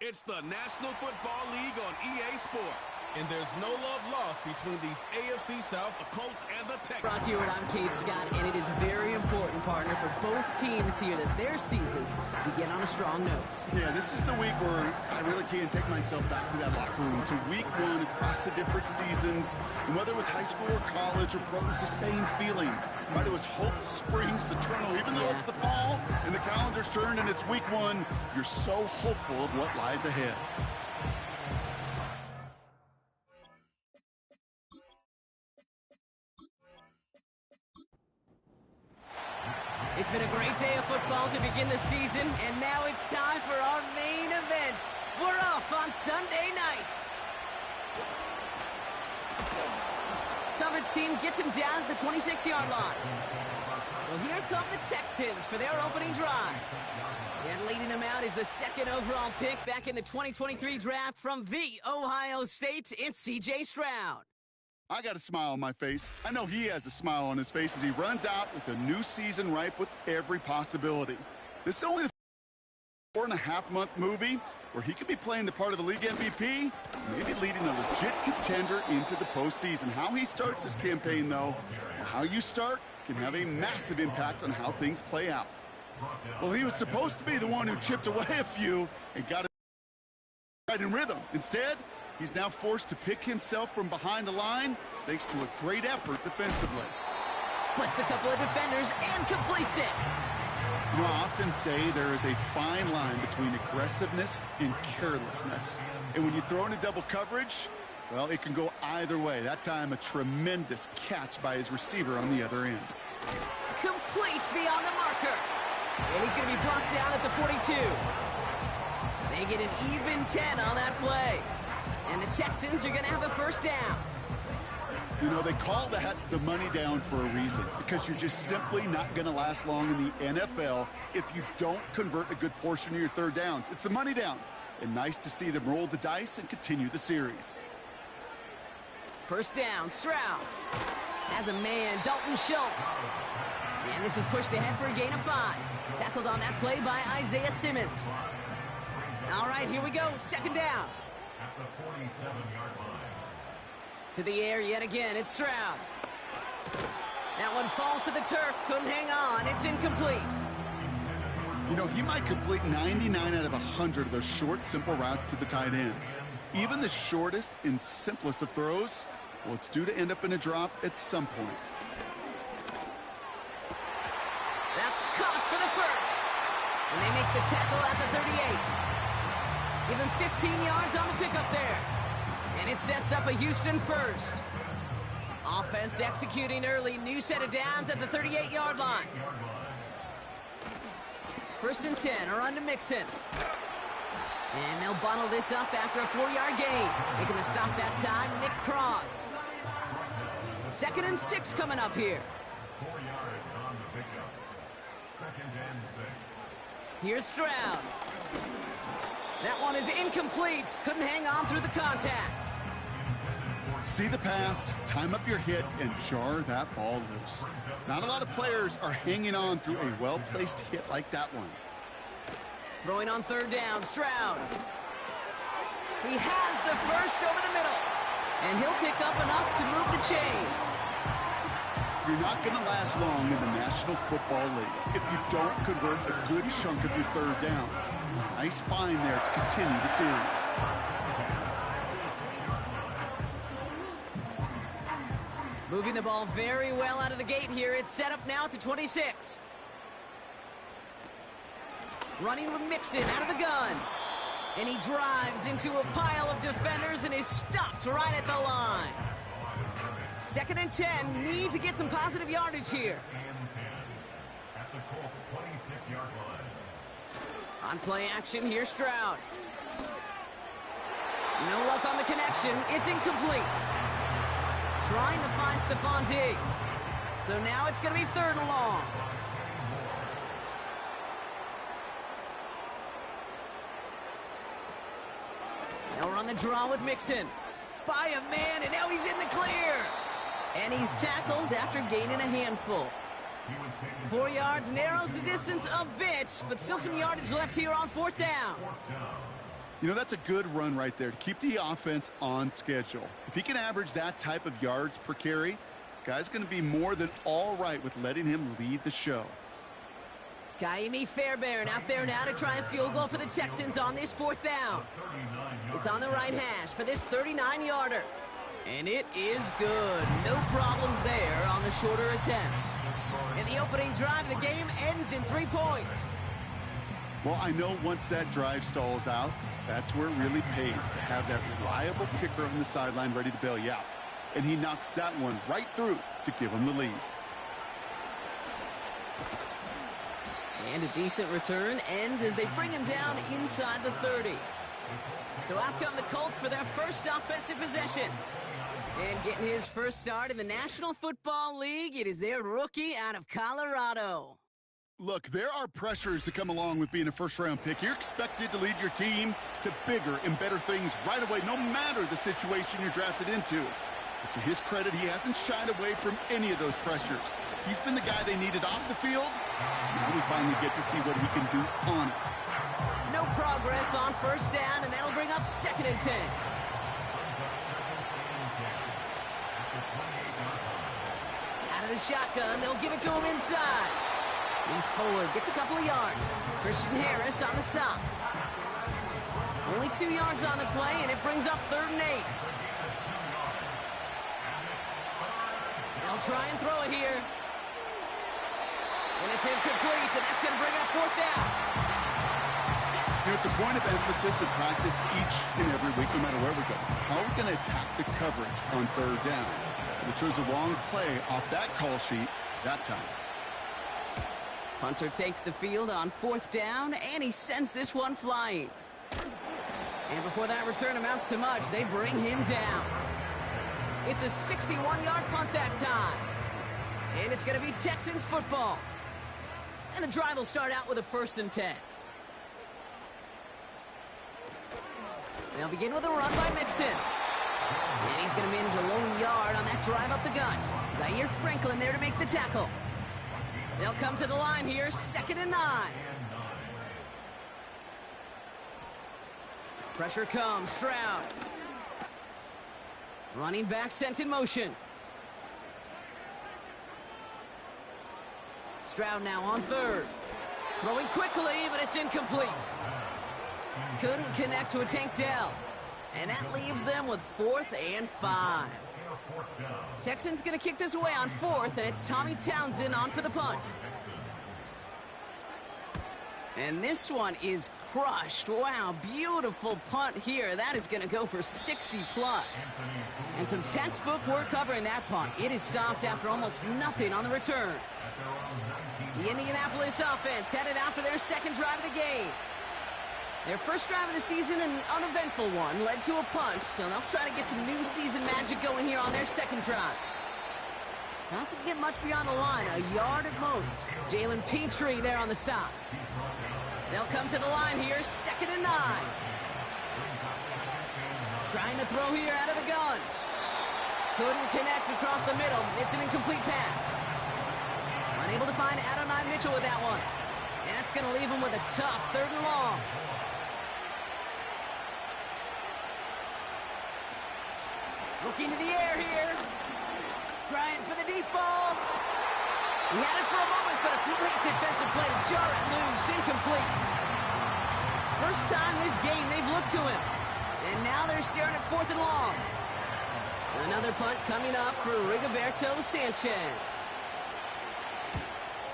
It's the National Football League on EA Sports. And there's no love lost between these AFC South, The Colts and the Texans. Brock Hewitt, I'm Kate Scott, and it is very important, partner, for both teams here that their seasons begin on a strong note. Yeah, this is the week where I really can't take myself back to that locker room, to week one across the different seasons. And whether it was high school or college or pro, it was the same feeling. Right? It was hope springs eternal. Even though it's the fall and the calendar's turned and it's week one, you're so hopeful of what lies ahead. It's been a great day of football to begin the season, and now it's time for our main event. We're off on Sunday night. Coverage team gets him down at the 26-yard line. So here come the Texans for their opening drive. And leading them out is the second overall pick back in the 2023 draft from the Ohio State. It's C.J. Stroud. I got a smile on my face. I know he has a smile on his face as he runs out with a new season ripe with every possibility. This is only the 4.5-month movie where he could be playing the part of a league MVP, maybe leading a legit contender into the postseason. How he starts this campaign, though, or how you start, can have a massive impact on how things play out. Well, he was supposed to be the one who chipped away a few and got it right in rhythm. Instead, he's now forced to pick himself from behind the line thanks to a great effort defensively. Splits a couple of defenders and completes it. You know, I often say there is a fine line between aggressiveness and carelessness. And when you throw into double coverage, well, it can go either way. That time, a tremendous catch by his receiver on the other end. Complete beyond the marker. And he's going to be brought down at the 42. They get an even 10 on that play. And the Texans are going to have a first down. You know, they call that the money down for a reason, because you're just simply not going to last long in the NFL if you don't convert a good portion of your third downs. It's the money down. And nice to see them roll the dice and continue the series. First down, Stroud. Has a man, Dalton Schultz. And this is pushed ahead for a gain of 5. Tackled on that play by Isaiah Simmons. All right, here we go. Second down. At the 47-yard line. To the air yet again, it's Stroud. That one falls to the turf, couldn't hang on, it's incomplete. You know, he might complete 99 out of 100 of those short, simple routes to the tight ends. Even the shortest and simplest of throws, well, it's due to end up in a drop at some point. That's caught for the first. And they make the tackle at the 38. Give him 15 yards on the pickup there. And it sets up a Houston first. Offense executing early. New set of downs at the 38-yard line. First and 10, or on to Mixon. And they'll bundle this up after a 4-yard gain. Making the stop that time, Nick Cross. Second and 6 coming up here. 4 yards on the pickup. Second and 6. Here's Stroud. That one is incomplete. Couldn't hang on through the contact. See the pass, time up your hit, and jar that ball loose. Not a lot of players are hanging on through a well-placed hit like that one. Throwing on third down, Stroud. He has the first over the middle. And he'll pick up enough to move the chains. You're not going to last long in the National Football League if you don't convert a good chunk of your third downs. Nice find there to continue the series. Moving the ball very well out of the gate here. It's set up now at the 26. Running with Mixon out of the gun. And he drives into a pile of defenders and is stopped right at the line. Second and 10. Need to get some positive yardage here. At the Colts 26-yard line. On play action, here's Stroud. No luck on the connection. It's incomplete. Trying to find Stephon Diggs. So now it's going to be third and long. Now we're on the draw with Mixon. By a man, and now he's in the clear. And he's tackled after gaining a handful. 4 yards narrows the distance a bit, but still some yardage left here on fourth down. You know, that's a good run right there to keep the offense on schedule. If he can average that type of yards per carry, this guy's going to be more than all right with letting him lead the show. Kaimi Fairbairn out there now to try a field goal for the Texans on this 4th down. It's on the right hash for this 39-yarder. And it is good. No problems there on the shorter attempt. And the opening drive of the game ends in 3 points. Well, I know once that drive stalls out, that's where it really pays to have that reliable kicker on the sideline ready to bail you out. And he knocks that one right through to give him the lead. And a decent return ends as they bring him down inside the 30. So out come the Colts for their first offensive possession. And getting his first start in the National Football League, it is their rookie out of Colorado. Look, there are pressures that come along with being a first-round pick. You're expected to lead your team to bigger and better things right away, no matter the situation you're drafted into. But to his credit, he hasn't shied away from any of those pressures. He's been the guy they needed off the field. Now we finally get to see what he can do on it. No progress on first down, and that'll bring up 2nd and 10. Out of the shotgun, they'll give it to him inside. He's forward, gets a couple of yards. Christian Harris on the stop. Only 2 yards on the play, and it brings up 3rd and 8. They'll try and throw it here. And it's incomplete, and that's going to bring up 4th down. You know, it's a point of emphasis in practice each and every week, no matter where we go. How are we going to attack the coverage on 3rd down? And it chose the wrong play off that call sheet that time. Punter takes the field on 4th down, and he sends this one flying. And before that return amounts to much, they bring him down. It's a 61-yard punt that time. And it's going to be Texans football. And the drive will start out with a 1st and 10. They'll begin with a run by Mixon. And he's going to manage a lone yard on that drive up the gut. Zaire Franklin there to make the tackle. They'll come to the line here, 2nd and 9. Pressure comes, Stroud. Running back sent in motion. Stroud now on 3rd. Throwing quickly, but it's incomplete. Couldn't connect to a Tank Dell. And that leaves them with 4th and 5. Texans going to kick this away on 4th, and it's Tommy Townsend on for the punt. And this one is crushed. Wow, beautiful punt here. That is going to go for 60+. And some textbook work covering that punt. It is stopped after almost nothing on the return. The Indianapolis offense headed out for their 2nd drive of the game. Their first drive of the season, an uneventful one, led to a punt, so they'll try to get some new season magic going here on their 2nd drive. Doesn't get much beyond the line, a yard at most. Jalen Petrie there on the stop. They'll come to the line here, 2nd and 9. Trying to throw here out of the gun. Couldn't connect across the middle. It's an incomplete pass. Unable to find Adonai Mitchell with that one. And that's going to leave him with a tough 3rd and long. Looking to the air here. Trying for the deep ball. He had it for a moment, but a great defensive play to jar it loose. Incomplete. First time this game they've looked to him. And now they're staring at 4th and long. Another punt coming up for Rigoberto Sanchez.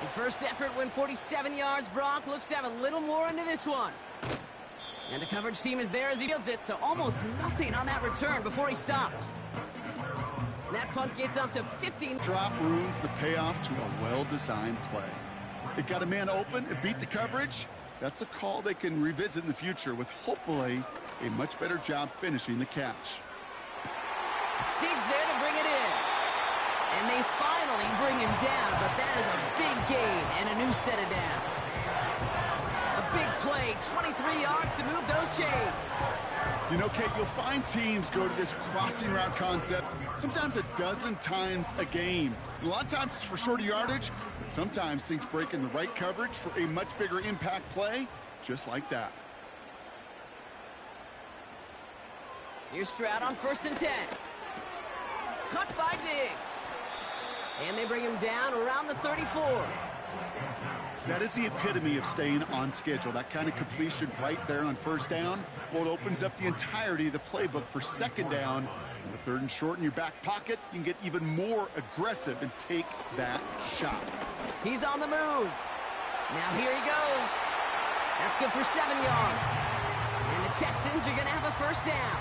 His first effort went 47 yards. Brock looks to have a little more into this one. And the coverage team is there as he fields it, so almost nothing on that return before he stopped. That punt gets up to 15. Drop ruins the payoff to a well-designed play. It got a man open, it beat the coverage. That's a call they can revisit in the future with hopefully a much better job finishing the catch. Diggs there to bring it in. And they finally bring him down, but that is a big gain and a new set of downs. A big play, 23 yards to move those chains. You know, Kate, you'll find teams go to this crossing route concept sometimes a dozen times a game. And a lot of times it's for shorter yardage, but sometimes things break in the right coverage for a much bigger impact play, just like that. Here's Stroud on 1st and 10. Cut by Diggs. And they bring him down around the 34. That is the epitome of staying on schedule. That kind of completion right there on 1st down. Well, it opens up the entirety of the playbook for 2nd down. With 3rd and short in your back pocket, you can get even more aggressive and take that shot. He's on the move. Now here he goes. That's good for 7 yards. And the Texans are going to have a 1st down.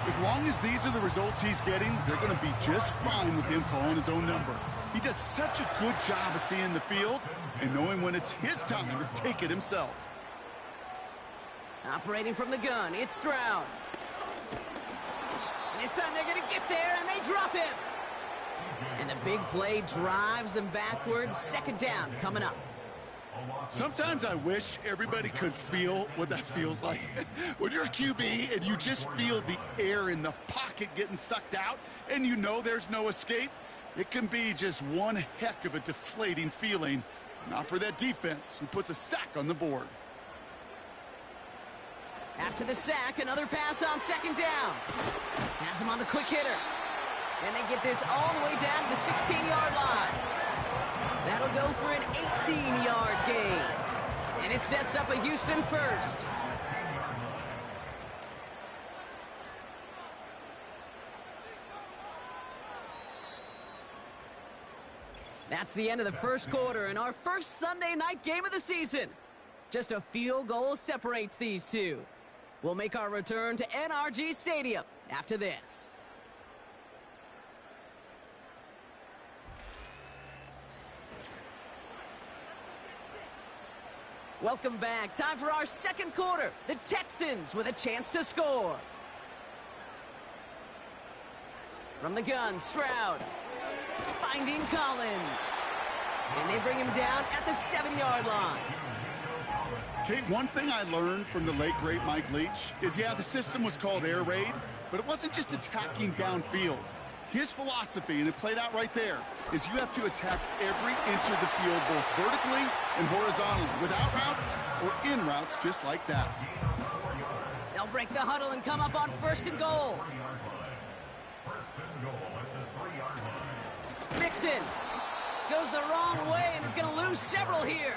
As long as these are the results he's getting, they're going to be just fine with him calling his own number. He does such a good job of seeing the field and knowing when it's his time to take it himself. Operating from the gun, it's Stroud. And this time they're going to get there, and they drop him. And the big play drives them backwards. 2nd down coming up. Sometimes I wish everybody could feel what that feels like. When you're a QB and you just feel the air in the pocket getting sucked out and you know there's no escape, it can be just one heck of a deflating feeling. Not for that defense who puts a sack on the board. After the sack, another pass on 2nd down. Has him on the quick hitter. And they get this all the way down to the 16-yard line. That'll go for an 18-yard gain. And it sets up a Houston 1st. That's the end of the 1st quarter and our first Sunday night game of the season. Just a field goal separates these two. We'll make our return to NRG Stadium after this. Welcome back. Time for our 2nd quarter. The Texans with a chance to score. From the gun, Stroud. Finding Collins. And they bring him down at the 7-yard line. Kate, one thing I learned from the late, great Mike Leach is, yeah, the system was called air raid, but it wasn't just attacking downfield. His philosophy, and it played out right there, is you have to attack every inch of the field, both vertically and horizontally, without routes or in routes just like that. They'll break the huddle and come up on 1st and goal. Mixon goes the wrong way and is going to lose several here.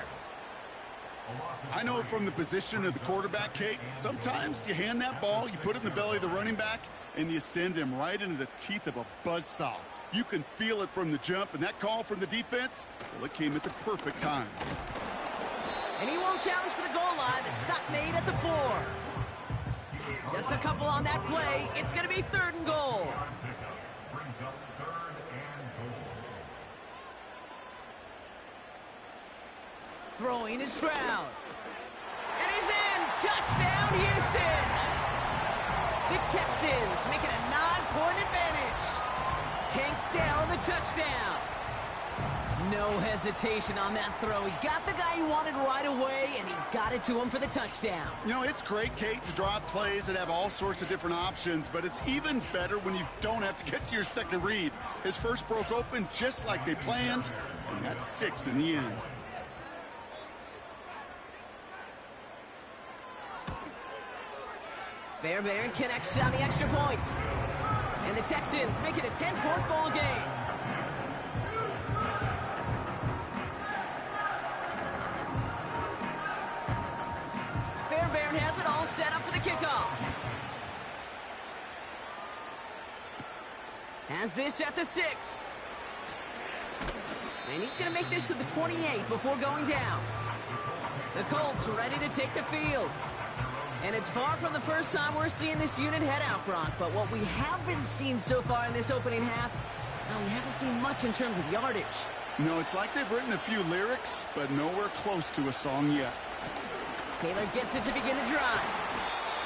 I know from the position of the quarterback, Kate, sometimes you hand that ball, you put it in the belly of the running back, and you send him right into the teeth of a buzzsaw. You can feel it from the jump, and that call from the defense, well, it came at the perfect time. And he won't challenge for the goal line. The stop made at the 4. Just a couple on that play. It's going to be 3rd and goal. Throwing is Stroud. And he's in! Touchdown, Houston! The Texans make it a 9-point advantage. Tank Dell the touchdown. No hesitation on that throw. He got the guy he wanted right away, and he got it to him for the touchdown. You know, it's great, Kate, to draw up plays that have all sorts of different options, but it's even better when you don't have to get to your second read. His first broke open just like they planned, and that's 6 in the end. Fairbairn connects on the extra point. And the Texans make it a 10-point ball game. Fairbairn has it all set up for the kickoff. Has this at the 6. And he's going to make this to the 28 before going down. The Colts ready to take the field. And it's far from the first time we're seeing this unit head out, Brock. But what we haven't seen so far in this opening half, well, we haven't seen much in terms of yardage. No, it's like they've written a few lyrics, but nowhere close to a song yet. Taylor gets it to begin the drive.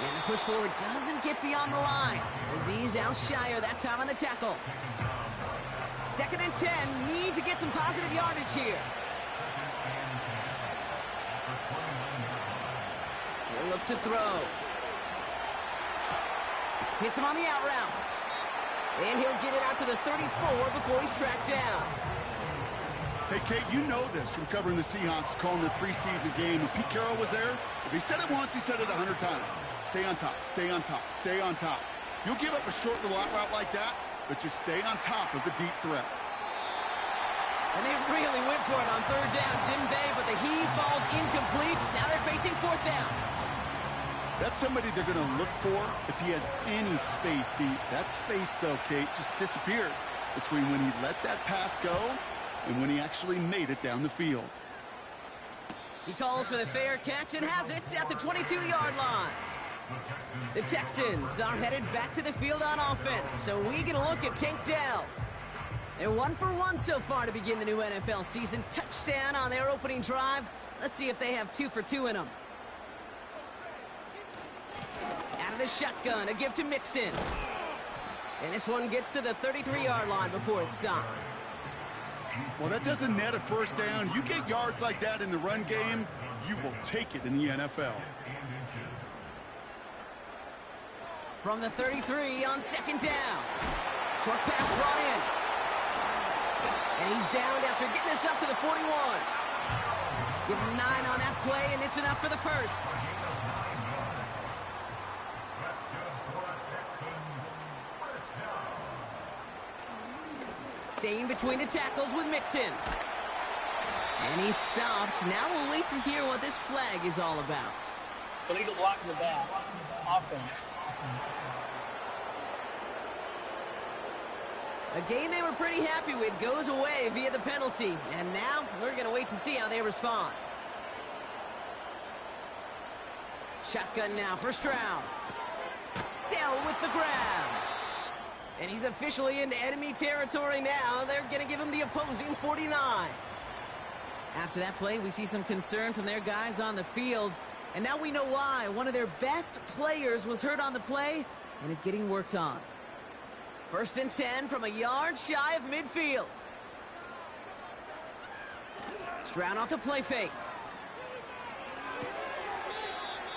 And the push forward doesn't get beyond the line. Aziz Al-Shire that time on the tackle. 2nd and 10, need to get some positive yardage here. He'll look to throw. Hits him on the out route. And he'll get it out to the 34 before he's tracked down. Hey, Kate, you know this from covering the Seahawks, calling their preseason game. When Pete Carroll was there, if he said it once, he said it 100 times. Stay on top, stay on top, stay on top. You'll give up a short route like that, but just stay on top of the deep threat. And they really went for it on third down, didn't they? But the heave falls incomplete. Now they're facing fourth down. That's somebody they're going to look for if he has any space deep. That space, though, Kate, just disappeared between when he let that pass go and when he actually made it down the field. He calls for the fair catch and has it at the 22-yard line. The Texans are headed back to the field on offense, so we get a look at Tank Dell. They're 1 for 1 so far to begin the new NFL season. Touchdown on their opening drive. Let's see if they have 2 for 2 in them. Out of the shotgun, a give to Mixon. And this one gets to the 33-yard line before it's stopped. Well, that doesn't net a first down. You get yards like that in the run game, you will take it in the NFL. From the 33 on second down. Short pass brought in. And he's downed after getting this up to the 41. Give him 9 on that play, and it's enough for the first. Staying between the tackles with Mixon. And he's stopped. Now we'll wait to hear what this flag is all about. Illegal block in the back. Offense. A game they were pretty happy with goes away via the penalty. And now we're going to wait to see how they respond. Shotgun now, first round. Dell with the grab. And he's officially into enemy territory now. They're going to give him the opposing 49. After that play, we see some concern from their guys on the field. And now we know why. One of their best players was hurt on the play and is getting worked on. First and 10 from a yard shy of midfield. Stroud off the play fake.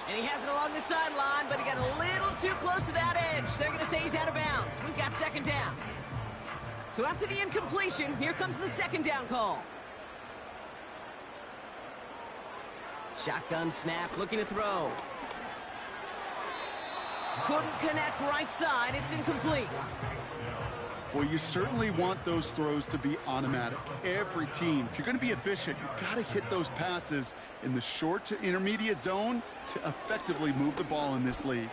And he has it along the sideline, but he got a little too close to that edge. They're going to say he's out of bounds. We've got second down. So after the incompletion, here comes the second down call. Shotgun snap, looking to throw. Couldn't connect right side. It's incomplete. Well, you certainly want those throws to be automatic. Every team, if you're going to be efficient, you've got to hit those passes in the short to intermediate zone to effectively move the ball in this league.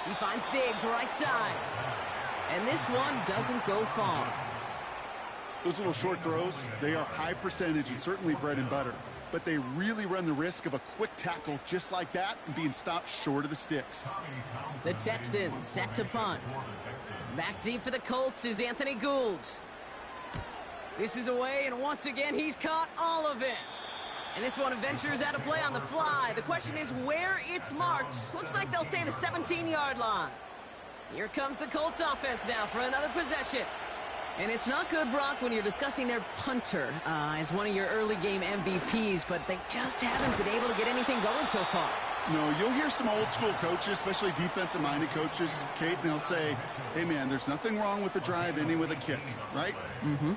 He finds Diggs right side. And this one doesn't go far. Those little short throws, they are high percentage and certainly bread and butter. But they really run the risk of a quick tackle just like that and being stopped short of the sticks. The Texans set to punt. Back deep for the Colts is Anthony Gould. This is away, and once again, he's caught all of it. And this one ventures out of play on the fly. The question is where it's marked. Looks like they'll say the 17-yard line. Here comes the Colts offense now for another possession. And it's not good, Brock, when you're discussing their punter as one of your early game MVPs, but they just haven't been able to get anything going so far. No, you'll hear some old school coaches, especially defensive-minded coaches, Kate, and they'll say, hey, man, there's nothing wrong with the drive ending with a kick, right?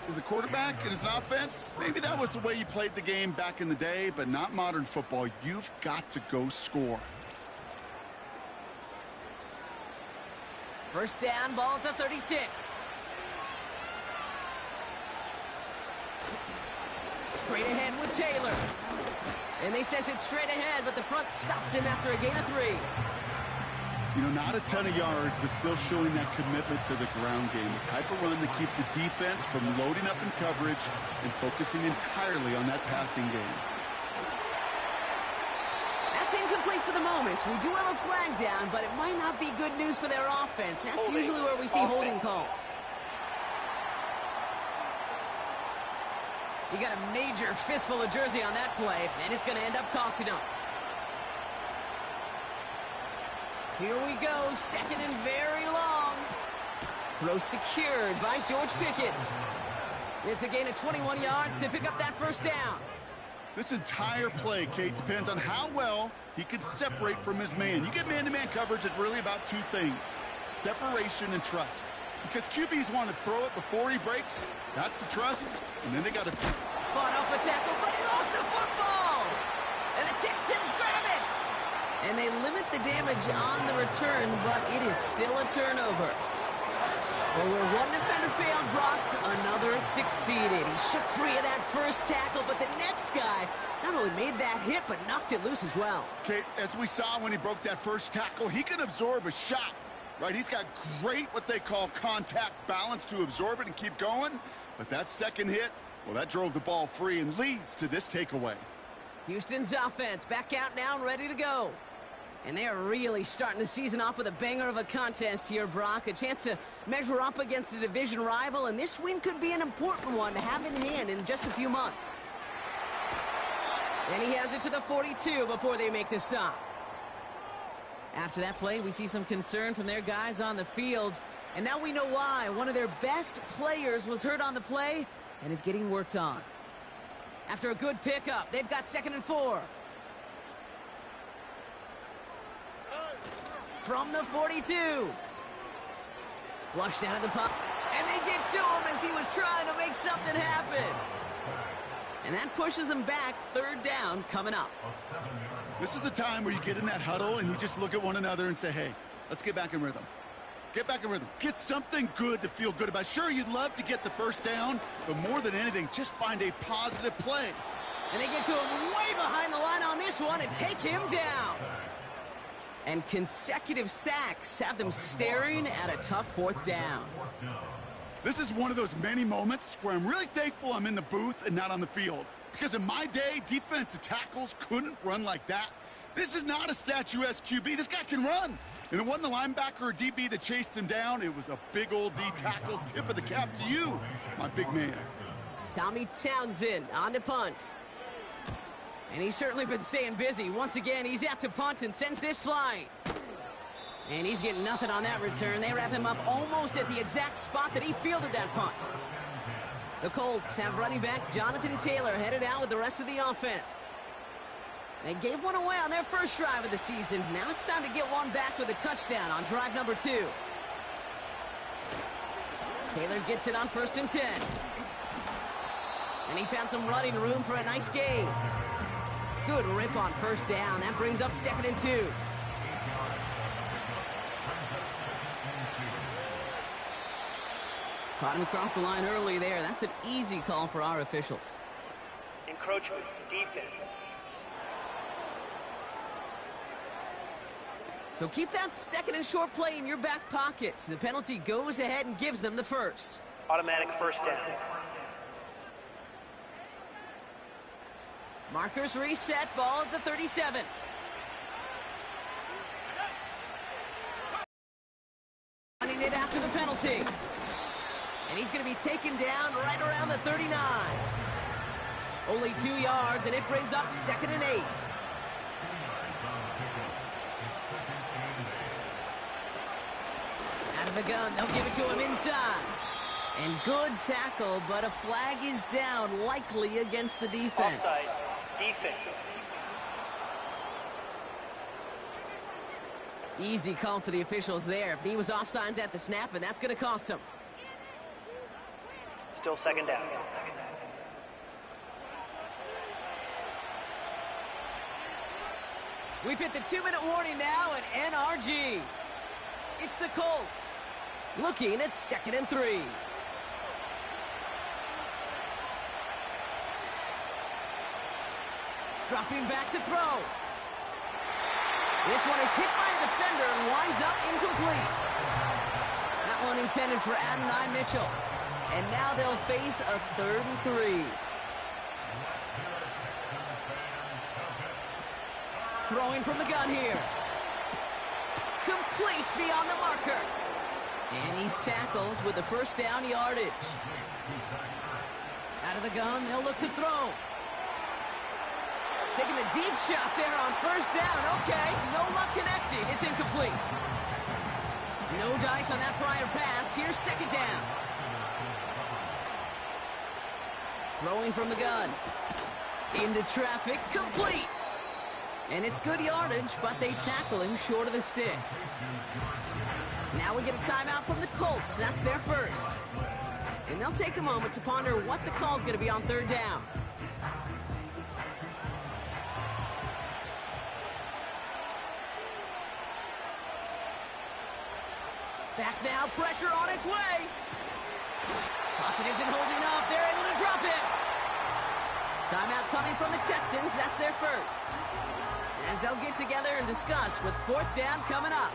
As a quarterback and as an offense, maybe that was the way you played the game back in the day, but not modern football. You've got to go score. First down, ball at the 36. Straight ahead with Taylor. And they sent it straight ahead, but the front stops him after a gain of 3. You know, not a ton of yards, but still showing that commitment to the ground game. The type of run that keeps the defense from loading up in coverage and focusing entirely on that passing game. That's incomplete for the moment. We do have a flag down, but it might not be good news for their offense. That's usually where we see holding calls. He got a major fistful of jersey on that play, and it's going to end up costing him. Here we go, second and very long. Throw secured by George Pickett. It's a gain of 21 yards to pick up that first down. This entire play, Kate, depends on how well he can separate from his man. You get man-to-man coverage, it's really about 2 things: separation and trust. because QBs want to throw it before he breaks. That's the trust. And then they got to... Fought off a tackle, but he lost the football! And the Texans grab it! And they limit the damage on the return, but it is still a turnover. Well, where one defender failed, Brock, another succeeded. He shook free of that first tackle, but the next guy not only made that hit, but knocked it loose as well. Okay, as we saw when he broke that first tackle, he can absorb a shot, right? He's got great, what they call contact balance to absorb it and keep going. But that second hit, well, that drove the ball free and leads to this takeaway. Houston's offense back out now and ready to go. And they are really starting the season off with a banger of a contest here, Brock. A chance to measure up against a division rival, and this win could be an important one to have in hand in just a few months. And he has it to the 42 before they make the stop. After that play, we see some concern from their guys on the field. And now we know why. One of their best players was hurt on the play and is getting worked on. After a good pickup, they've got 2nd and 4. From the 42. Flushed out of the pocket. And they get to him as he was trying to make something happen. And that pushes them back. 3rd down coming up. This is a time where you get in that huddle and you just look at one another and say, hey, let's get back in rhythm. Get back in rhythm. Get something good to feel good about. Sure, you'd love to get the first down, but more than anything, just find a positive play. And they get to him way behind the line on this one and take him down. And consecutive sacks have them staring at a tough 4th down. This is one of those many moments where I'm really thankful I'm in the booth and not on the field. Because in my day, defensive tackles couldn't run like that. This is not a statuesque QB. This guy can run. And it wasn't the linebacker or DB that chased him down. It was a big old D tackle. Tip of the cap to you, my big man. Tommy Townsend on to punt. And he's certainly been staying busy. Once again, he's out to punt and sends this flying. And he's getting nothing on that return. They wrap him up almost at the exact spot that he fielded that punt. The Colts have running back Jonathan Taylor headed out with the rest of the offense. They gave one away on their first drive of the season. Now it's time to get one back with a touchdown on drive number 2. Taylor gets it on 1st and 10. And he found some running room for a nice gain. Good rip on 1st down. That brings up 2nd and 2. Caught him across the line early there. That's an easy call for our officials. Encroachment, defense. So keep that 2nd and short play in your back pocket. The penalty goes ahead and gives them the first. Automatic 1st down. Markers reset, ball at the 37. Running it after the penalty. And he's going to be taken down right around the 39. Only 2 yards, and it brings up 2nd and 8. Out of the gun, they'll give it to him inside. And good tackle, but a flag is down, likely against the defense. Offside, defense. Easy call for the officials there. He was offsides at the snap, and that's going to cost him. Still 2nd down. We've hit the 2-minute warning now at NRG. It's the Colts looking at 2nd and 3. Dropping back to throw. This one is hit by a defender and winds up incomplete. That one intended for Adonai Mitchell. And now they'll face a 3rd and 3. Throwing from the gun here. Complete beyond the marker. And he's tackled with the 1st down yardage. Out of the gun, they'll look to throw. Taking a deep shot there on 1st down. Okay, no luck connecting. It's incomplete. No dice on that prior pass. Here's 2nd down. Throwing from the gun. Into traffic. Complete. And it's good yardage, but they tackle him short of the sticks. Now we get a timeout from the Colts. That's their first. And they'll take a moment to ponder what the call is going to be on third down. Back now, pressure on its way. Pocket isn't holding up. They're able to drop it. Timeout coming from the Texans. That's their first. As they'll get together and discuss with fourth down coming up.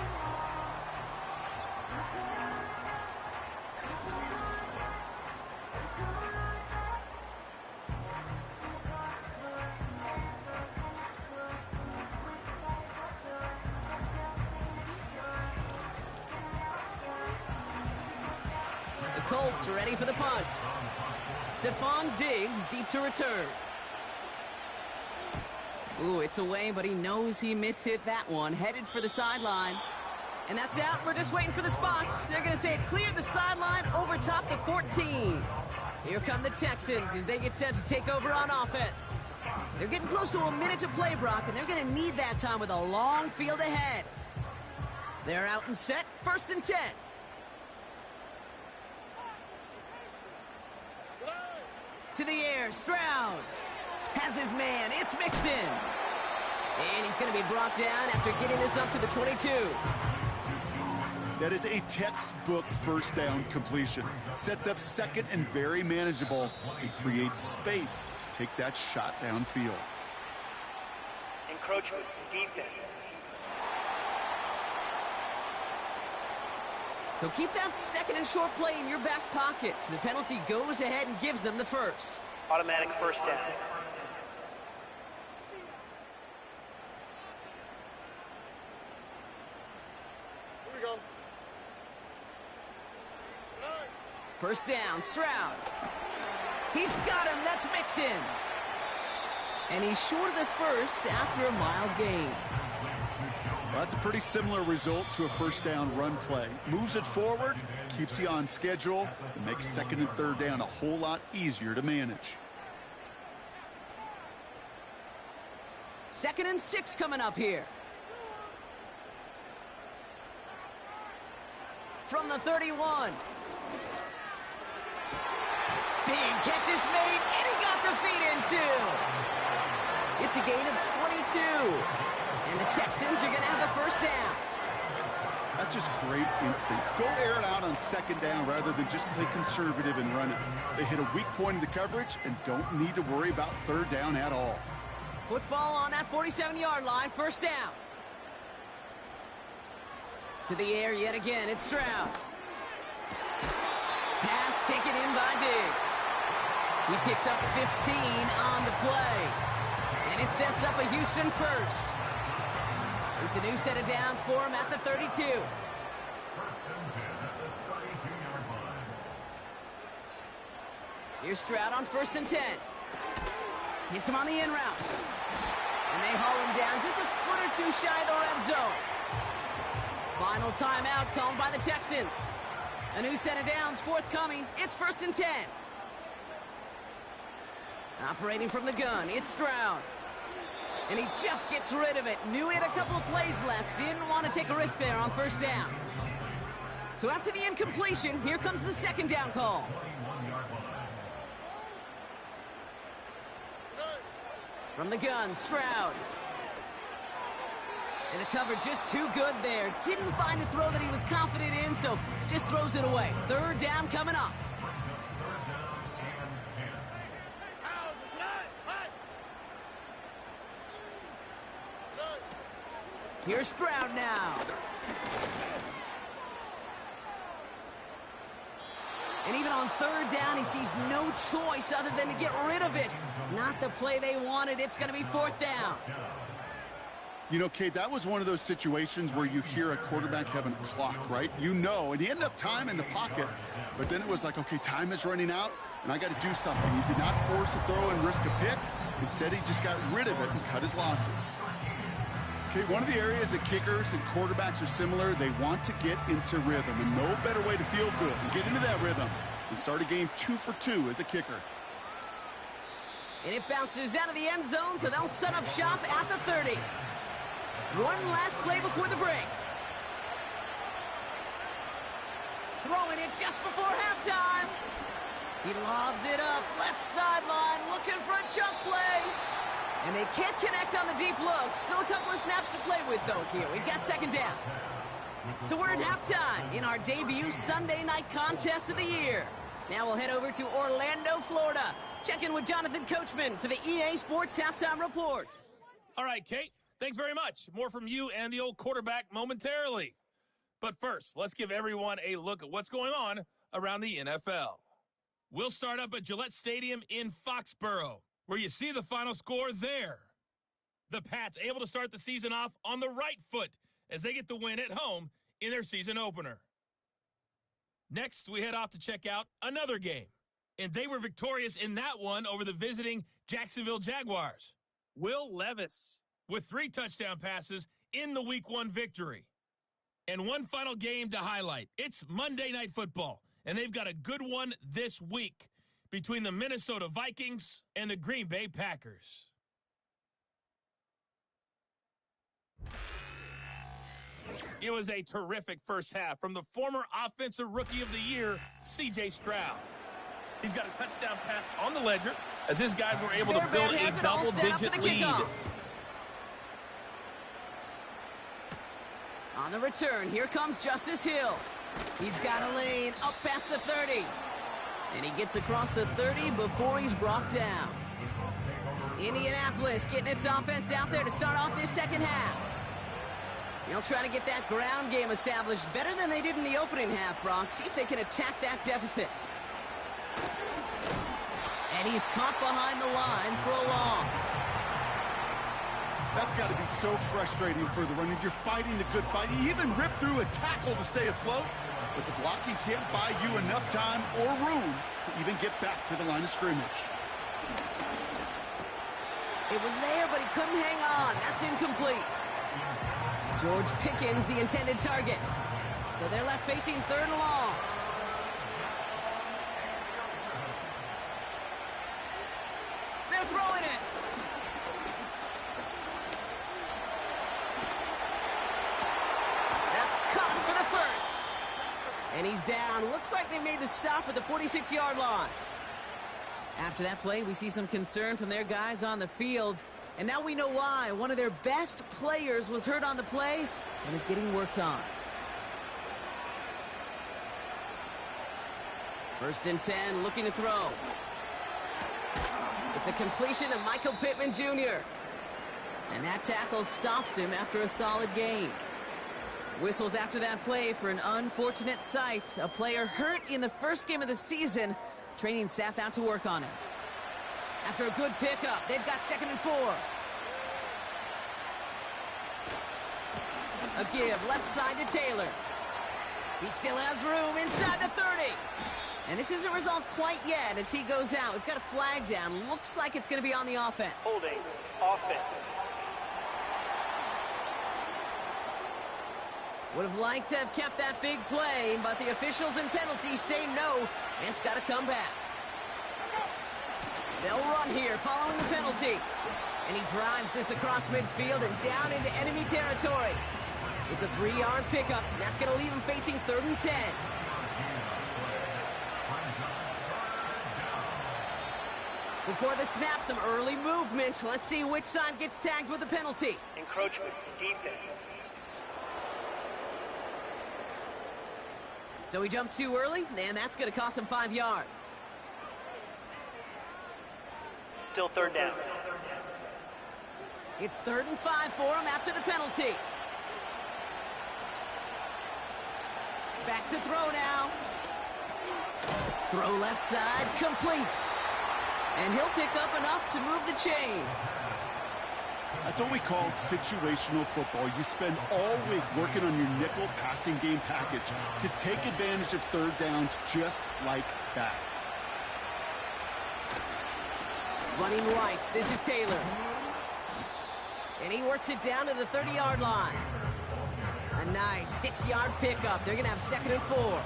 The Colts are ready for the punt. Stephon Diggs deep to return. Ooh, it's away, but he knows he mishit that one. Headed for the sideline. And that's out. We're just waiting for the spot. They're going to say it cleared the sideline over top the 14. Here come the Texans as they get set to take over on offense. They're getting close to a minute to play, Brock, and they're going to need that time with a long field ahead. They're out and set. 1st and 10. To the air, Stroud has his man. It's Mixon. And he's going to be brought down after getting this up to the 22. That is a textbook first down completion. Sets up second and very manageable and creates space to take that shot downfield. Encroachment, defense. So keep that second and short play in your back pocket. So the penalty goes ahead and gives them the first. Automatic first down. Here we go. First down, Stroud. He's got him. That's Mixon. And he's short of the first after a mild gain. Well, that's a pretty similar result to a first down run play. Moves it forward, keeps you on schedule, and makes second and third down a whole lot easier to manage. 2nd and 6 coming up here. From the 31. Big catch is made, and he got the feet in too. It's a gain of 22. And the Texans are going to have a first down. That's just great instincts. Go air it out on second down rather than just play conservative and run it. They hit a weak point in the coverage and don't need to worry about third down at all. Football on that 47-yard line, first down. To the air yet again, it's Stroud. Pass taken in by Diggs. He picks up 15 on the play. And it sets up a Houston first. It's a new set of downs for him at the 32. First and 10 at the 32-yard line. Here's Stroud on 1st and 10. Hits him on the in route. And they haul him down just a foot or two shy of the red zone. Final timeout called by the Texans. A new set of downs forthcoming. It's 1st and 10. Operating from the gun, it's Stroud. And he just gets rid of it. Knew he had a couple of plays left. Didn't want to take a risk there on first down. So after the incompletion, here comes the second down call. From the gun, Stroud. And the cover just too good there. Didn't find the throw that he was confident in, so just throws it away. Third down coming up. Here's Stroud now. And even on third down, he sees no choice other than to get rid of it. Not the play they wanted. It's going to be fourth down. You know, Kate, that was one of those situations where you hear a quarterback having a clock, right? You know, and he had enough time in the pocket, but then it was like, okay, time is running out, and I got to do something. He did not force a throw and risk a pick. Instead, he just got rid of it and cut his losses. Okay, one of the areas that kickers and quarterbacks are similar, they want to get into rhythm, and no better way to feel good and get into that rhythm than start a game 2 for 2 as a kicker. And it bounces out of the end zone, so they'll set up shop at the 30. One last play before the break. throwing it just before halftime. He lobs it up, left sideline, looking for a jump play. And they can't connect on the deep look. Still a couple of snaps to play with, though, here. We've got second down. So we're at halftime in our debut Sunday night contest of the year. Now we'll head over to Orlando, Florida. Check in with Jonathan Coachman for the EA Sports Halftime Report. All right, Kate, thanks very much. More from you and the old quarterback momentarily. But first, let's give everyone a look at what's going on around the NFL. We'll start up at Gillette Stadium in Foxborough, where you see the final score there. The Pats able to start the season off on the right foot as they get the win at home in their season opener. Next, we head off to check out another game, and they were victorious in that one over the visiting Jacksonville Jaguars. Will Levis with 3 touchdown passes in the Week 1 victory. And one final game to highlight. It's Monday Night Football, and they've got a good one this week between the Minnesota Vikings and the Green Bay Packers. It was a terrific first half from the former Offensive Rookie of the Year, C.J. Stroud. He's got a touchdown pass on the ledger as his guys were able to build a double-digit lead. On the return, here comes Justice Hill. He's got a lane up past the 30. And he gets across the 30 before he's brought down. Indianapolis getting its offense out there to start off this second half. They'll try to get that ground game established better than they did in the opening half, Brock. See if they can attack that deficit. And he's caught behind the line for a loss. That's got to be so frustrating for the runner. You're fighting the good fight. You even ripped through a tackle to stay afloat, but the blocking can't buy you enough time or room to even get back to the line of scrimmage. It was there, but he couldn't hang on. That's incomplete. George Pickens, the intended target. So they're left facing 3rd and long. They're throwing it. That's caught for the first. And he's down. Looks like they made the stop at the 46-yard line. After that play, we see some concern from their guys on the field. And now we know why. One of their best players was hurt on the play and is getting worked on. 1st and 10, looking to throw. It's a completion to Michael Pittman Jr. And that tackle stops him after a solid gain. Whistles after that play for an unfortunate sight. A player hurt in the first game of the season. Training staff out to work on it. After a good pickup, they've got 2nd and 4. A give left side to Taylor. He still has room inside the 30. And this isn't resolved quite yet as he goes out. We've got a flag down. Looks like it's going to be on the offense. Holding. Offense. Would have liked to have kept that big play, but the officials and penalties say no. And it's got to come back. They'll run here following the penalty. And he drives this across midfield and down into enemy territory. It's a 3-yard pickup. That's going to leave him facing 3rd and 10. Before the snap, some early movement. Let's see which side gets tagged with the penalty. Encroachment. Defense. So he jumped too early, and that's going to cost him 5 yards. Still 3rd down. It's 3rd and 5 for him after the penalty. Back to throw now. Throw left side, complete. And he'll pick up enough to move the chains. That's what we call situational football. You spend all week working on your nickel passing game package to take advantage of 3rd downs just like that. Running right, this is Taylor. And he works it down to the 30-yard line. A nice 6-yard pickup. They're going to have 2nd and 4.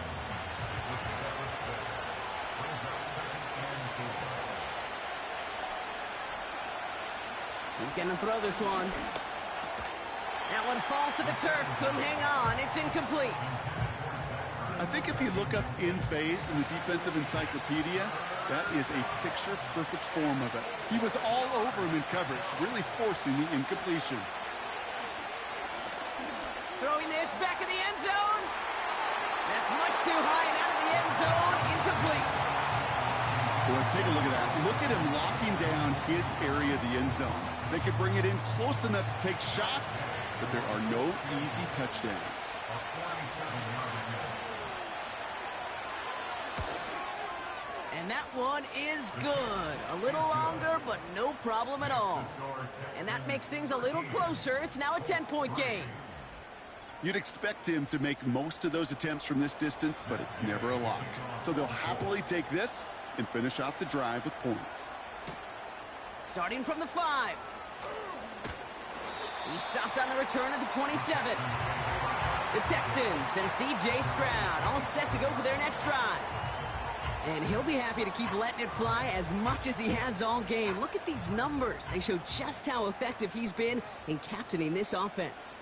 He's going to throw this one. That one falls to the turf. Couldn't hang on. It's incomplete. I think if you look up in phase in the defensive encyclopedia, that is a picture-perfect form of it. He was all over him in coverage, really forcing the incompletion. Throwing this back in the end zone. That's much too high and out of the end zone. Incomplete. Boy, take a look at that. Look at him locking down his area of the end zone. They could bring it in close enough to take shots, but there are no easy touchdowns. And that one is good. A little longer, but no problem at all. And that makes things a little closer. It's now a 10-point game. You'd expect him to make most of those attempts from this distance, but it's never a lock. So they'll happily take this and finish off the drive with points. Starting from the 5. He stopped on the return at the 27. The Texans and C.J. Stroud all set to go for their next drive. And he'll be happy to keep letting it fly as much as he has all game. Look at these numbers. They show just how effective he's been in captaining this offense.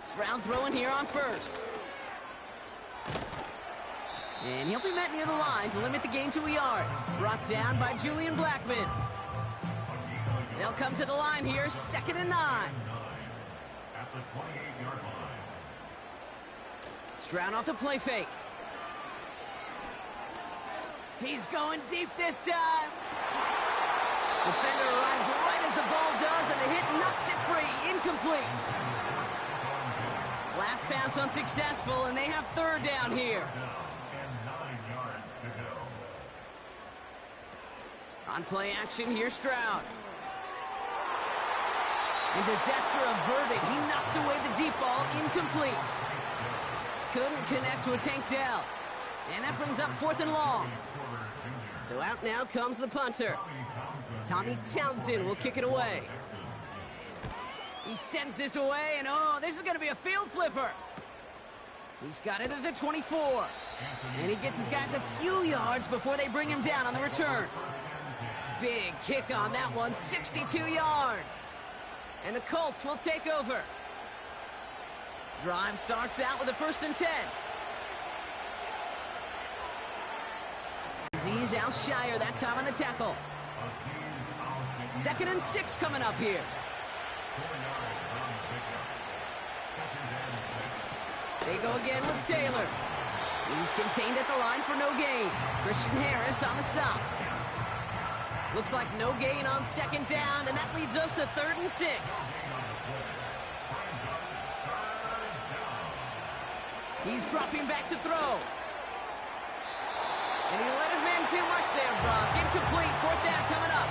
Stroud throwing here on first. And he'll be met near the line to limit the gain to a yard. Brought down by Julian Blackman. They'll come to the line here, 2nd and 9. At the 28-yard line. Stroud off the play fake. He's going deep this time. Defender arrives right as the ball does, and the hit knocks it free. Incomplete. Last pass unsuccessful, and they have 3rd down here. And 9 yards to go. On play action, here's Stroud. And disaster averted. He knocks away the deep ball. Incomplete. Couldn't connect to a tank down. And that brings up 4th and long. So out now comes the punter. Tommy Townsend will kick it away. He sends this away, and oh, this is going to be a field flipper. He's got it at the 24. And he gets his guys a few yards before they bring him down on the return. Big kick on that one, 62 yards. And the Colts will take over. Drive starts out with a 1st and 10. Aziz Al-Shire that time on the tackle. 2nd and 6 coming up here. They go again with Taylor. He's contained at the line for no gain. Christian Harris on the stop. Looks like no gain on 2nd down, and that leads us to 3rd and 6. He's dropping back to throw. And he let his man too much there, Brock. Incomplete. 4th down coming up.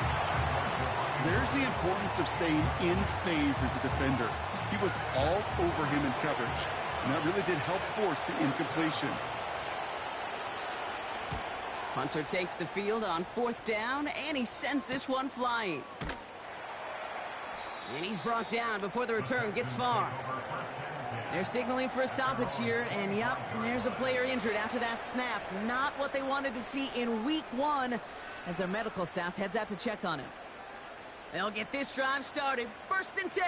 There's the importance of staying in phase as a defender. He was all over him in coverage, and that really did help force the incompletion. Punter takes the field on 4th down, and he sends this one flying. And he's brought down before the return gets far. They're signaling for a stoppage here, and yep, there's a player injured after that snap. Not what they wanted to see in week 1 as their medical staff heads out to check on him. They'll get this drive started. 1st and 10.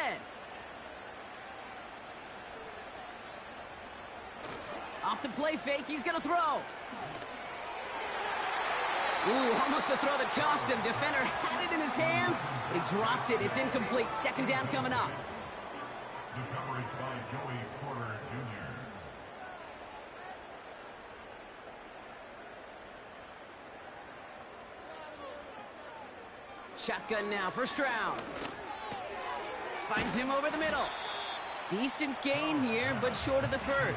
Off the play fake, he's going to throw. Ooh, almost a throw that cost him. Defender had it in his hands, but he dropped it. It's incomplete. 2nd down coming up. The coverage by Joey Porter Jr. Shotgun now for Stroud. Finds him over the middle. Decent gain here, but short of the 1st.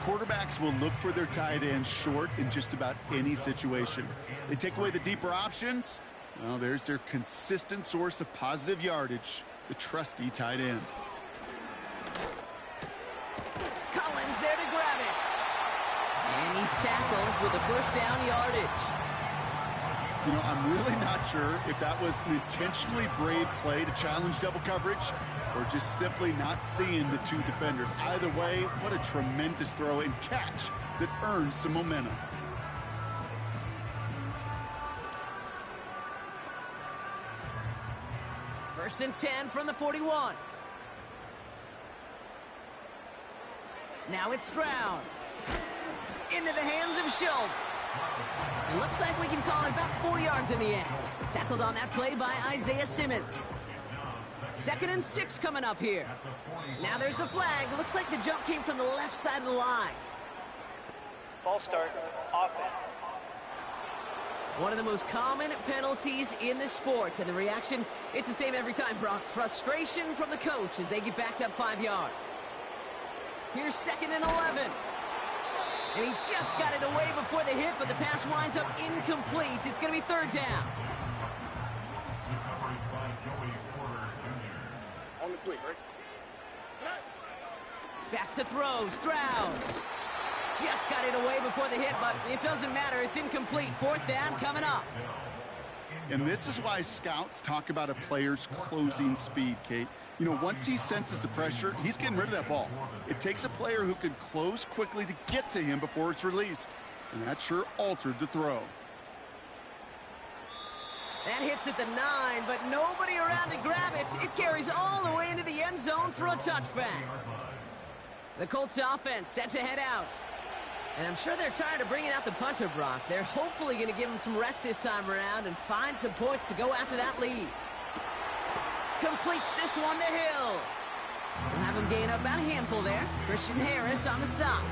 Quarterbacks will look for their tight end short in just about any situation. They take away the deeper options. Well, there's their consistent source of positive yardage, the trusty tight end. Collins there to grab it. And he's tackled with a 1st down yardage. You know, I'm really not sure if that was an intentionally brave play to challenge double coverage or just simply not seeing the 2 defenders. Either way, what a tremendous throw and catch that earns some momentum. First and 10 from the 41. Now it's Stroud. Into the hands of Schultz. It looks like we can call it about 4 yards in the end. Tackled on that play by Isaiah Simmons. 2nd and 6 coming up here. Now there's the flag. Looks like the jump came from the left side of the line. Ball start, offense. One of the most common penalties in the sport, and the reaction, it's the same every time, Brock. Frustration from the coach as they get backed up 5 yards. Here's 2nd and 11. And he just got it away before the hit, but the pass winds up incomplete. It's going to be 3rd down. On the quick, right? Back to throw, Stroud. Just got it away before the hit, but it doesn't matter. It's incomplete. 4th down coming up. And this is why scouts talk about a player's closing speed, Kate. You know, once he senses the pressure, he's getting rid of that ball. It takes a player who can close quickly to get to him before it's released. And that sure altered the throw. That hits at the 9, but nobody around to grab it. It carries all the way into the end zone for a touchback. The Colts offense set to head out. And I'm sure they're tired of bringing out the punter, Brock. They're hopefully going to give him some rest this time around and find some points to go after that lead. Completes this one to Hill. We'll have him gain up about a handful there. Christian Harris on the stop.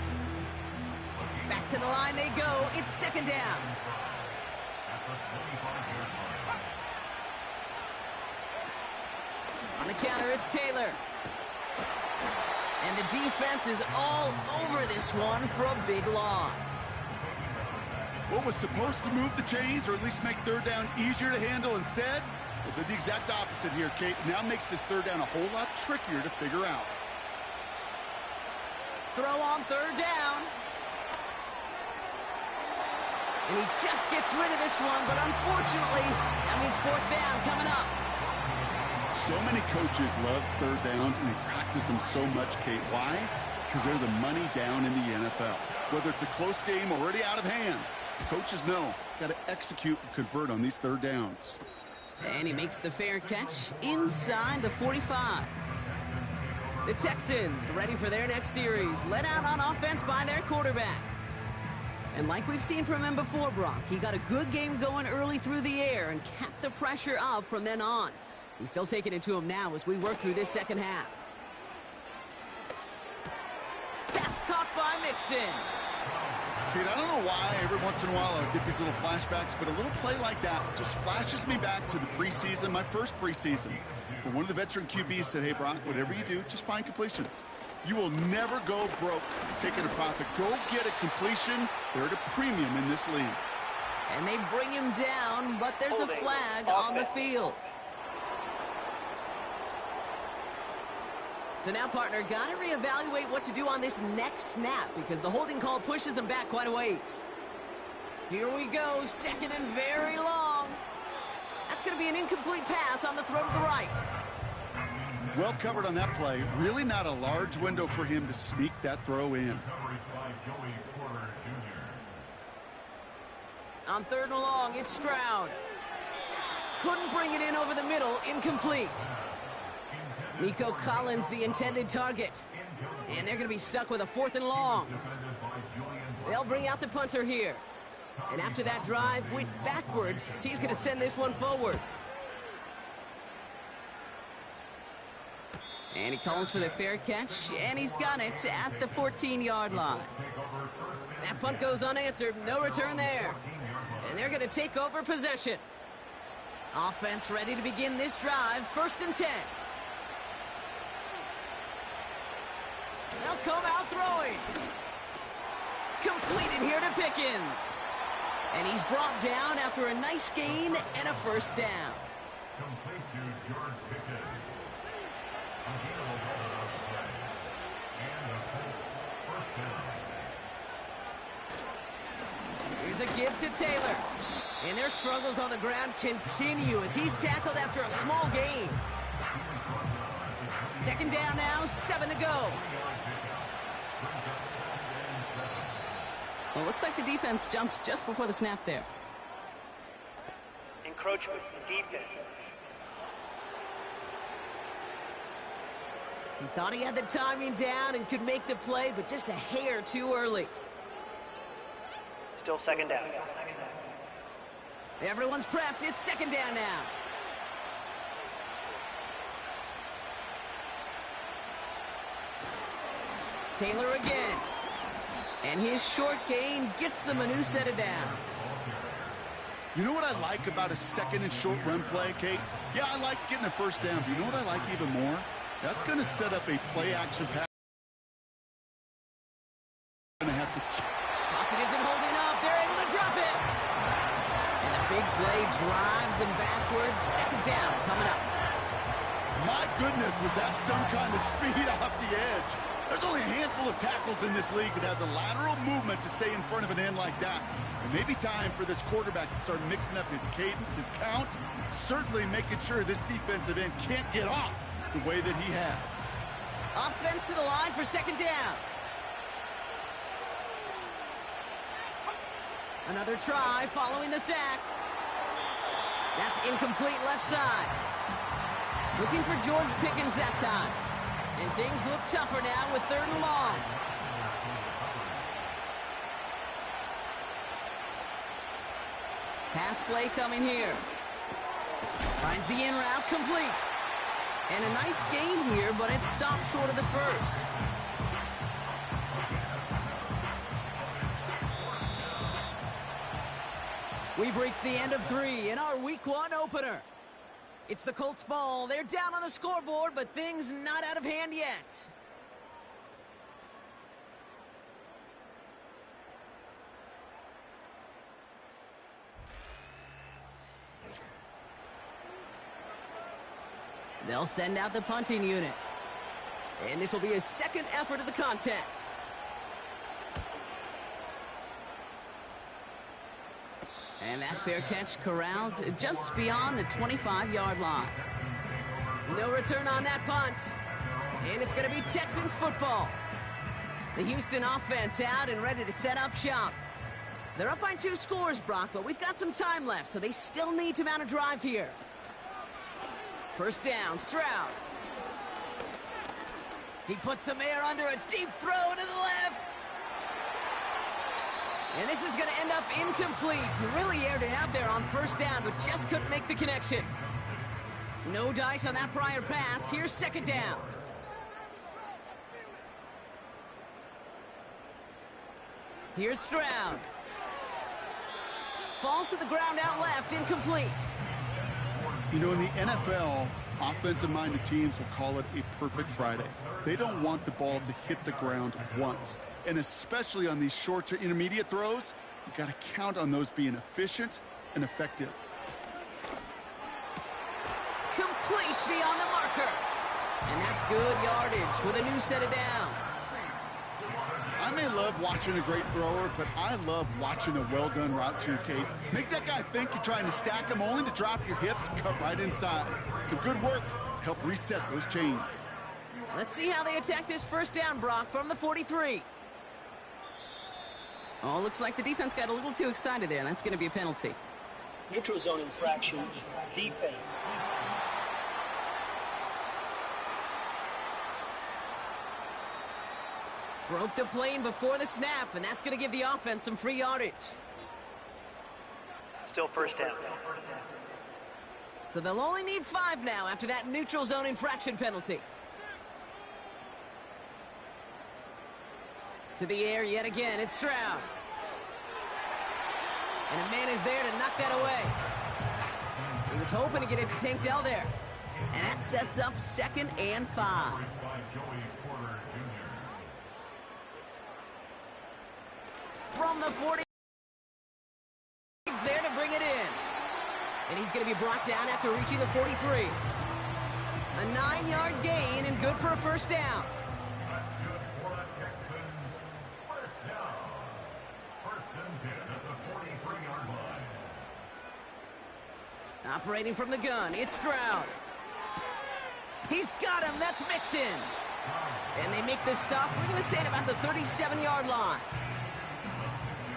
Back to the line they go. It's 2nd down. On the counter, it's Taylor. And the defense is all over this one for a big loss. What was supposed to move the chains, or at least make 3rd down easier to handle instead? Well, did the exact opposite here, Kate. Now makes this 3rd down a whole lot trickier to figure out. Throw on 3rd down. And he just gets rid of this one, but unfortunately, that means 4th down coming up. So many coaches love 3rd downs, and they practice them so much, Kate. Why? Because they're the money down in the NFL. Whether it's a close game already out of hand, coaches know got to execute and convert on these 3rd downs. And he makes the fair catch inside the 45. The Texans ready for their next series, led out on offense by their quarterback. And like we've seen from him before, Brock, he got a good game going early through the air and kept the pressure up from then on. He's still taking it to him now as we work through this 2nd half. Pass caught by Mixon. Kate, I don't know why every once in a while I get these little flashbacks, but a little play like that just flashes me back to the preseason, my first preseason. When one of the veteran QBs said, hey, Brock, whatever you do, just find completions. You will never go broke taking a profit. Go get a completion. They're at a premium in this league. And they bring him down, but there's a flag on the field. So now, partner, got to reevaluate what to do on this next snap because the holding call pushes him back quite a ways. Here we go, 2nd and very long. That's going to be an incomplete pass on the throw to the right. Well covered on that play. Really not a large window for him to sneak that throw in. On 3rd and long, it's Stroud. Couldn't bring it in over the middle, incomplete. Nico Collins, the intended target. And they're going to be stuck with a 4th and long. They'll bring out the punter here. And after that drive went backwards, he's going to send this one forward. And he calls for the fair catch, and he's got it at the 14-yard line. That punt goes unanswered, no return there. And they're going to take over possession. Offense ready to begin this drive, 1st and 10. They'll come out throwing. Completed here to Pickens. And he's brought down after a nice gain and a 1st down. Complete to George Pickens. And the Colts 1st down. Here's a give to Taylor. And their struggles on the ground continue as he's tackled after a small gain. 2nd down now, 7 to go. Well, looks like the defense jumps just before the snap there. Encroachment, defense. He thought he had the timing down and could make the play, but just a hair too early. Still second down. Everyone's prepped. It's second down now. Taylor again. And his short gain gets them a new set of downs. You know what I like about a second and short run play, Kate? Yeah, I like getting a first down, but you know what I like even more? That's going to set up a play-action pass. Going to have to... Pocket isn't holding up. They're able to drop it. And the big play drives them backwards. Second down coming up. My goodness, was that some kind of speed off the edge. There's only a handful of tackles in this league that have the lateral movement to stay in front of an end like that. It may be time for this quarterback to start mixing up his cadence, his count, certainly making sure this defensive end can't get off the way that he has. Offense to the line for second down. Another try following the sack. That's incomplete left side. Looking for George Pickens that time. And things look tougher now with third and long. Pass play coming here. Finds the in route complete. And a nice gain here, but it stopped short of the first. We've reached the end of 3 in our Week 1 opener. It's the Colts ball. They're down on the scoreboard, but things not out of hand yet. They'll send out the punting unit. And this will be a second effort of the contest. And that fair catch corralled just beyond the 25-yard line. No return on that punt. And it's going to be Texans football. The Houston offense out and ready to set up shop. They're up by 2 scores, Brock, but we've got some time left, so they still need to mount a drive here. First down, Stroud. He puts some air under a deep throw to the left. And this is going to end up incomplete. He really aired it out there on first down, but just couldn't make the connection. No dice on that prior pass. Here's second down. Here's Stroud. Falls to the ground out left, incomplete. You know, in the NFL, offensive-minded teams will call it a perfect Friday. They don't want the ball to hit the ground once. And especially on these short to intermediate throws, you got to count on those being efficient and effective. Complete beyond the marker. And that's good yardage with a new set of downs. I may love watching a great thrower, but I love watching a well-done route too, Kate. Make that guy think you're trying to stack him only to drop your hips, cut right inside. Some good work to help reset those chains. Let's see how they attack this first down, Brock, from the 43. Oh, looks like the defense got a little too excited there, and that's going to be a penalty. Neutral zone infraction, defense. Broke the plane before the snap, and that's going to give the offense some free yardage. Still first down. So they'll only need 5 now after that neutral zone infraction penalty. To the air yet again, it's Stroud. And a man is there to knock that away. He was hoping to get it to Tank Dell there. And that sets up 2nd and 5. From the 40, he's there to bring it in. And he's going to be brought down after reaching the 43. A 9-yard gain and good for a first down. That's good for the Texans. First down. First and 10 at the 43-yard line. Operating from the gun, it's Stroud. He's got him, that's Mixon. And they make the stop, we're going to say at about the 37-yard line.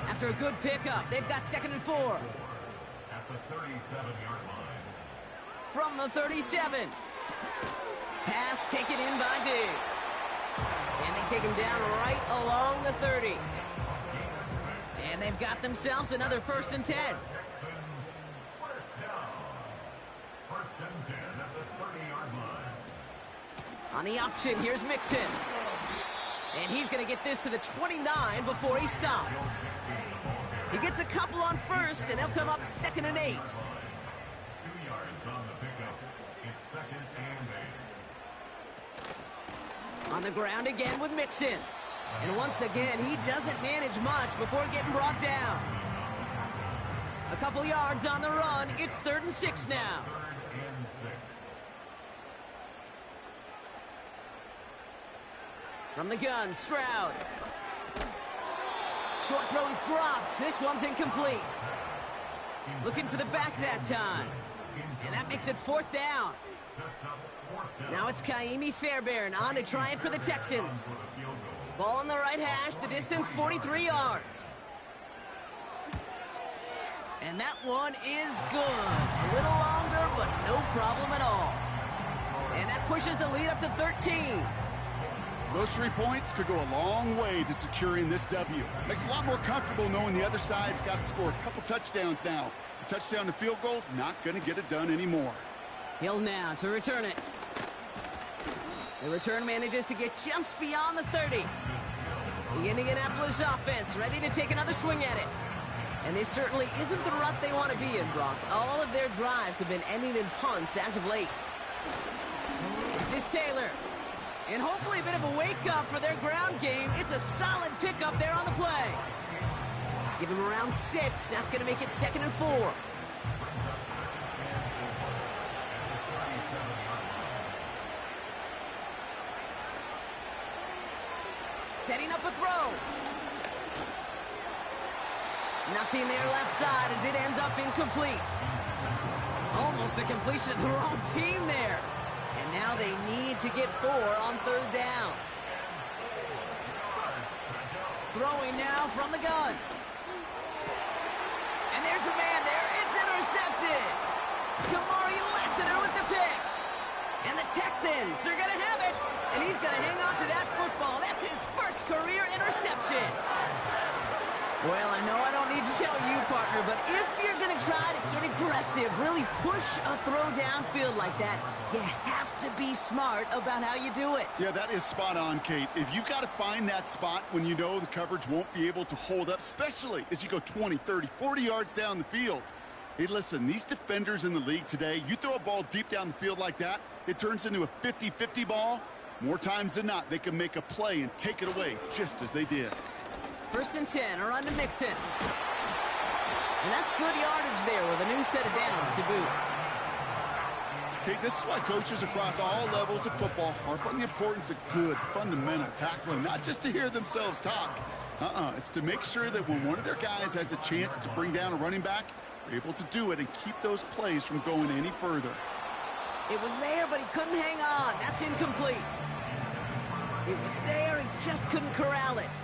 After a good pickup, they've got 2nd and 4. At the 37-yard line. From the 37. Pass taken in by is. And they take him down right along the 30. And they've got themselves another 1st and 10. Texans, first down. First and 10 at the 30-yard line. On the option, here's Mixon. And he's going to get this to the 29 before he stopped. He gets a couple on 1st, and they'll come up 2nd and 8. 2 yards on the pickup. It's 2nd and 8. On the ground again with Mixon. And once again, he doesn't manage much before getting brought down. A couple yards on the run. It's 3rd and 6 now. 3rd and 6. From the gun, Stroud. Short throw is dropped. This one's incomplete. Looking for the back that time. And that makes it 4th down. Now it's Kaimi Fairbairn on to try it for the Texans. Ball on the right hash, the distance 43 yards. And that one is good. A little longer, but no problem at all. And that pushes the lead up to 13. Those 3 points could go a long way to securing this W. Makes it a lot more comfortable knowing the other side's got to score a couple touchdowns now. A touchdown to field goal's not going to get it done anymore. Hill now to return it. The return manages to get just beyond the 30. The Indianapolis offense ready to take another swing at it. And this certainly isn't the rut they want to be in, Brock. All of their drives have been ending in punts as of late. This is Taylor. And hopefully a bit of a wake-up for their ground game. It's a solid pickup there on the play. Give him around 6. That's going to make it 2nd and 4. Setting up a throw. Nothing there left side as it ends up incomplete. Almost a completion of the wrong team there. And now they need to get 4 on 3rd down. Throwing now from the gun. And there's a man there. It's intercepted. Kamari Lassiter with the pick. And the Texans are going to have it. And he's going to hang on to that football. That's his first career interception. Well, I know I don't need to tell you, partner, but if you're going to try to get aggressive, really push a throw downfield like that, you have to be smart about how you do it. Yeah, that is spot on, Kate. If you've got to find that spot when you know the coverage won't be able to hold up, especially as you go 20, 30, 40 yards down the field. Hey, listen, these defenders in the league today, you throw a ball deep down the field like that, it turns into a 50-50 ball. More times than not, they can make a play and take it away, just as they did. 1st and 10, a run to Mixon. And that's good yardage there with a new set of downs to boot. Okay, this is why coaches across all levels of football harp on the importance of good, fundamental tackling, not just to hear themselves talk. It's to make sure that when one of their guys has a chance to bring down a running back, they're able to do it and keep those plays from going any further. It was there, but he couldn't hang on. That's incomplete. It was there, he just couldn't corral it.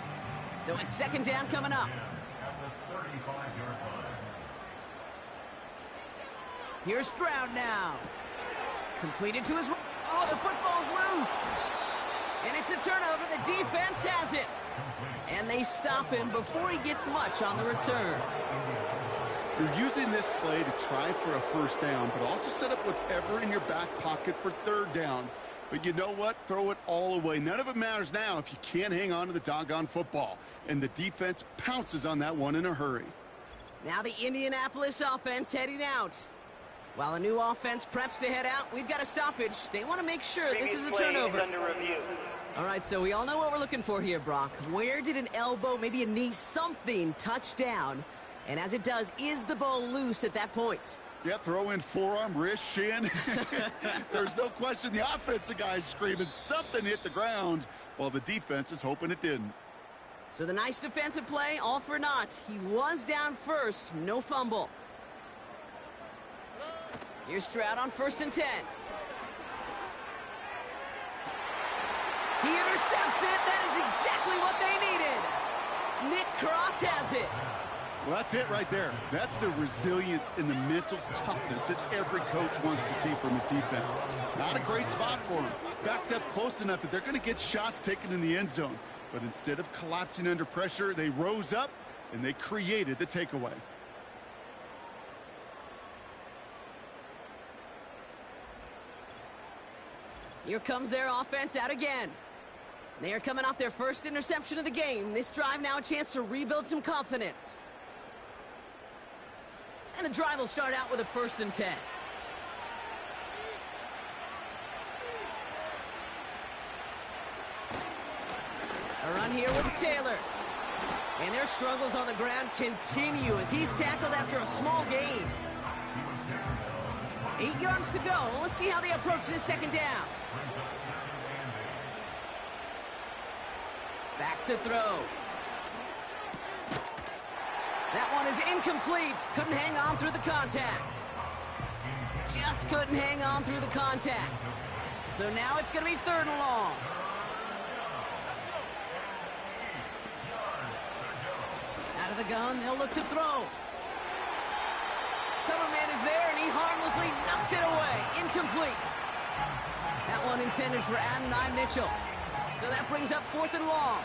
So it's 2nd down coming up. Here's Stroud now. Completed to his... Oh, the football's loose. And it's a turnover. The defense has it. And they stop him before he gets much on the return. You're using this play to try for a 1st down, but also set up what's ever in your back pocket for 3rd down. But you know what? Throw it all away. None of it matters now if you can't hang on to the doggone football. And the defense pounces on that one in a hurry. Now the Indianapolis offense heading out. While a new offense preps to head out, we've got a stoppage. They want to make sure this is a turnover. Under review. All right, so we all know what we're looking for here, Brock. Where did an elbow, maybe a knee, something touch down? And as it does, is the ball loose at that point? Yeah, throw in forearm, wrist, shin. There's no question the offensive guy's screaming something hit the ground while the defense is hoping it didn't. So the nice defensive play, all for naught. He was down first, no fumble. Here's Stroud on 1st and 10. He intercepts it. That is exactly what they needed. Nick Cross has it. Well, that's it right there. That's the resilience and the mental toughness that every coach wants to see from his defense. Not a great spot for him. Backed up close enough that they're going to get shots taken in the end zone. But instead of collapsing under pressure, they rose up and they created the takeaway. Here comes their offense out again. They are coming off their first interception of the game. This drive now a chance to rebuild some confidence. And the drive will start out with a 1st and 10. A run here with Taylor. And their struggles on the ground continue as he's tackled after a small gain. 8 yards to go. Let's see how they approach this 2nd down. Back to throw. That one is incomplete. Couldn't hang on through the contact. Just couldn't hang on through the contact. So now it's going to be 3rd and long. Out of the gun, they'll look to throw. Cover man is there, and he harmlessly knocks it away. Incomplete. That one intended for Adonai Mitchell. So that brings up 4th and long.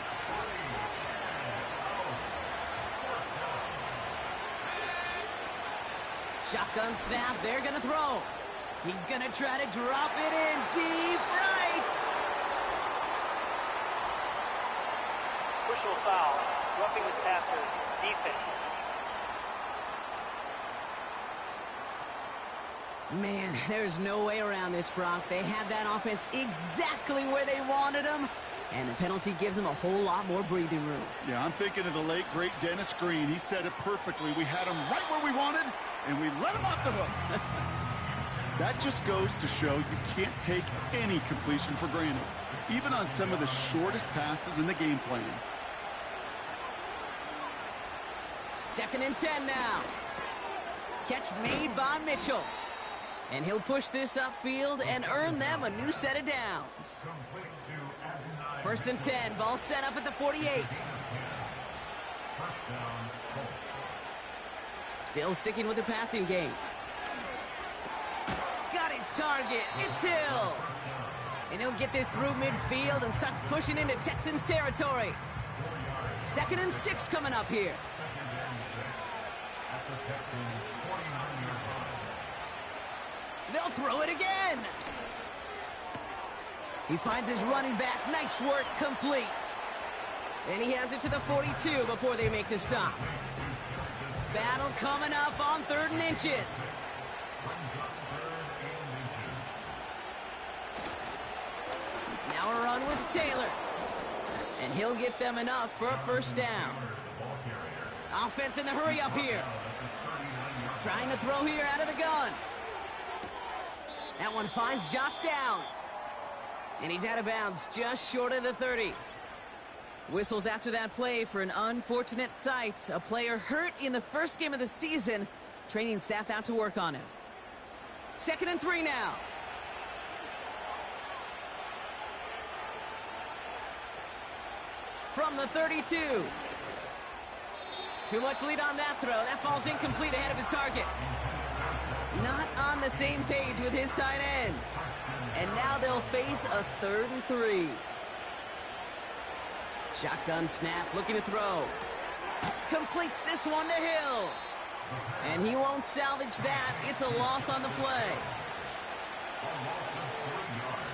Shotgun snap, they're going to throw. He's going to try to drop it in deep right. Personal foul, roughing the passer, defense. Man, there's no way around this, Brock. They had that offense exactly where they wanted them, and the penalty gives them a whole lot more breathing room. Yeah, I'm thinking of the late, great Dennis Green. He said it perfectly. We had him right where we wanted, and we let him off the hook. That just goes to show you can't take any completion for granted, even on some of the shortest passes in the game plan. 2nd and 10 now. Catch made by Mitchell. And he'll push this upfield and earn them a new set of downs. 1st and 10, ball set up at the 48. Still sticking with the passing game. Got his target, it's Hill. And he'll get this through midfield and starts pushing into Texans territory. 2nd and 6 coming up here. They'll throw it again. He finds his running back. Nice work, complete. And he has it to the 42 before they make the stop. Battle coming up on 3rd and inches. Now a run with Taylor. And he'll get them enough for a 1st down. Offense in the hurry up here. Trying to throw here out of the gun. That one finds Josh Downs. And he's out of bounds just short of the 30. Whistles after that play for an unfortunate sight. A player hurt in the first game of the season. Training staff out to work on him. 2nd and 3 now. From the 32. Too much lead on that throw. That falls incomplete ahead of his target. Not on the same page with his tight end. And now they'll face a 3rd and 3. Shotgun snap, looking to throw. Completes this one to Hill. And he won't salvage that. It's a loss on the play.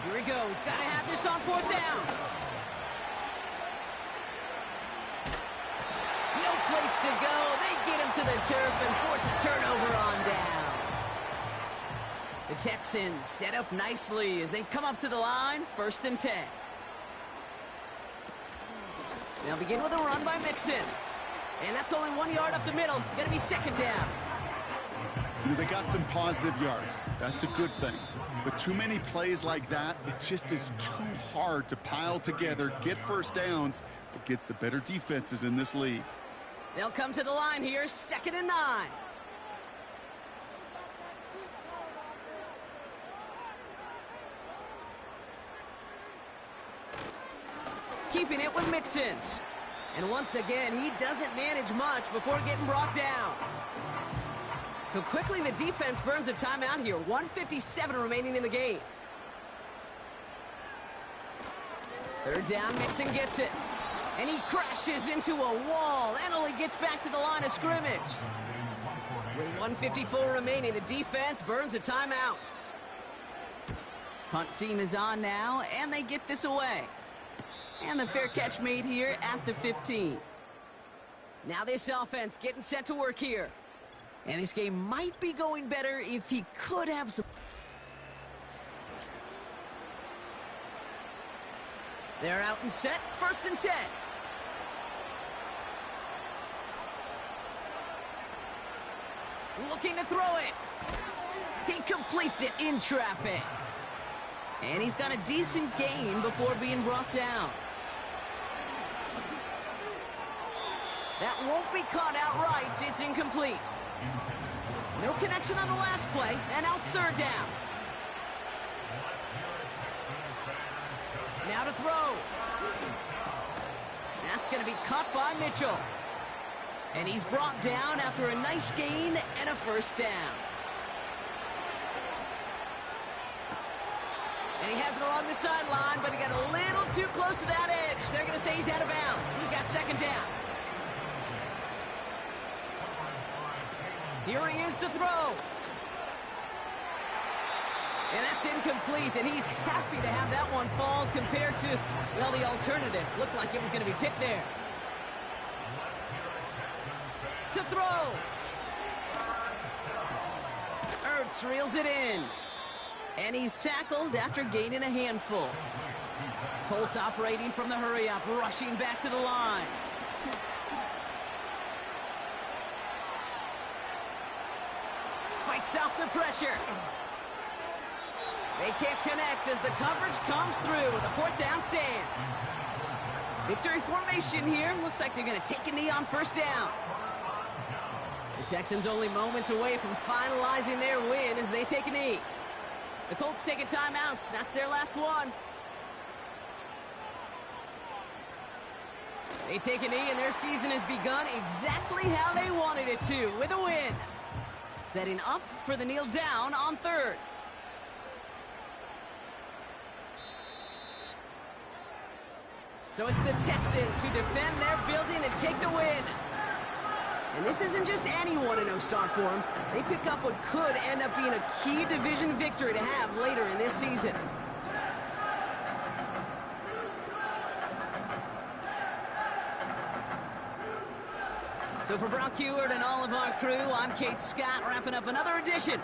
Here he goes. Got to have this on 4th down. No place to go. They get him to the turf and force a turnover on down. The Texans set up nicely as they come up to the line, 1st and 10. They'll begin with a run by Mixon. And that's only 1 yard up the middle. Going to be 2nd down. They got some positive yards. That's a good thing. But too many plays like that, it just is too hard to pile together, get 1st downs against the better defenses in this league. They'll come to the line here, 2nd and 9. Keeping it with Mixon. And once again, he doesn't manage much before getting brought down. So quickly, the defense burns a timeout here. 1:57 remaining in the game. Third down, Mixon gets it. And he crashes into a wall and only gets back to the line of scrimmage. With 1:54 remaining, the defense burns a timeout. Punt team is on now, and they get this away. And the fair catch made here at the 15. Now this offense getting set to work here. And this game might be going better if he could have some... They're out and set, 1st and 10. Looking to throw it. He completes it in traffic. And he's got a decent gain before being brought down. That won't be caught outright. It's incomplete. No connection on the last play, and now it's 3rd down. Now to throw. That's going to be caught by Mitchell. And he's brought down after a nice gain and a 1st down. And he has it along the sideline, but he got a little too close to that edge. They're going to say he's out of bounds. We've got 2nd down. Here he is to throw. And that's incomplete, and he's happy to have that one fall compared to, well, the alternative. Looked like it was going to be picked there. To throw. Ertz reels it in. And he's tackled after gaining a handful. Colts operating from the hurry-up, rushing back to the line. Fights off the pressure. They can't connect as the coverage comes through with a 4th down stand. Victory formation here. Looks like they're going to take a knee on 1st down. The Texans only moments away from finalizing their win as they take a knee. The Colts take a timeout. That's their last one. They take a knee, and their season has begun exactly how they wanted it to, with a win. Setting up for the kneel down on 3rd. So it's the Texans who defend their building and take the win. And this isn't just any 1-0 start for them. They pick up what could end up being a key division victory to have later in this season. So for Brock Heward and all of our crew, I'm Kate Scott, wrapping up another edition